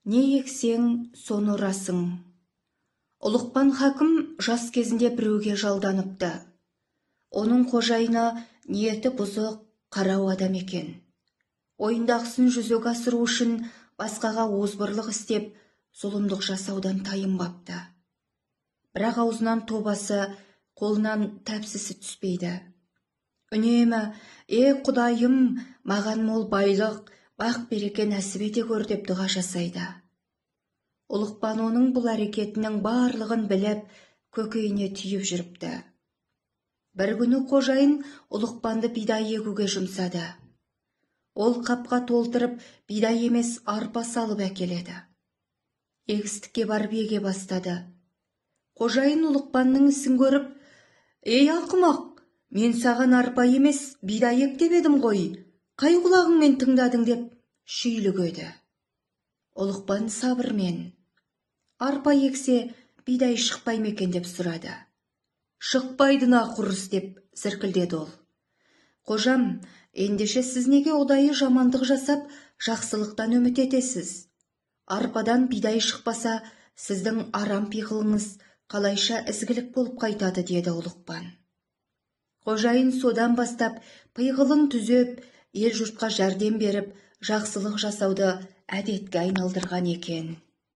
Не ексең, соны ұрасың. Ұлықпан хакім жас кезінде біреуге жалданыпты. Оның қожайыны ниеті бұзық, қарау адам екен. Ойындағысын жүзеге асыру үшін басқаға озбырлық істеп, зұлымдық жасаудан тайынбапты. Бірақ аузынан тобасы, қолынан тәпсісі түспейді. Үнемі, Құдайым, маған мол байлық, бақ береке нәсіп ете көр деп дұға жасайды. Ұлықпан оның бұл әрекетінің барлығын біліп, көкейіне түйіп жүріпті. Бір күні қожайын Ұлықпанды бидай егуге жұмсады. Ол қапқа толтырып, бидай емес арпа салып әкеледі. Егістікке барып еге бастады. Қожайын Ұлықпанның ісін көріп, ақымақ, мен саған арпа емес бидай ек деп едім ғой, қай құлағыңмен тыңдадың деп шүйлігеді. Ұлықпан сабырмен, арпа ексе бидай шықпай ма екен деп сұрады. Шықпайды нақұрыс деп зіркілдеді ол. Қожам, ендеше сіз неге ұдайы жамандық жасап, жақсылықтан үміт етесіз? Арпадан бидай шықпаса, сіздің арам пиғылыңыз қалайша ізгілік болып қайтады, деді Ұлықпан. Қожайын содан бастап пиғылын түзеп, ел жұртқа жәрдем беріп, жақсылық жасауды әдетке айналдырған екен.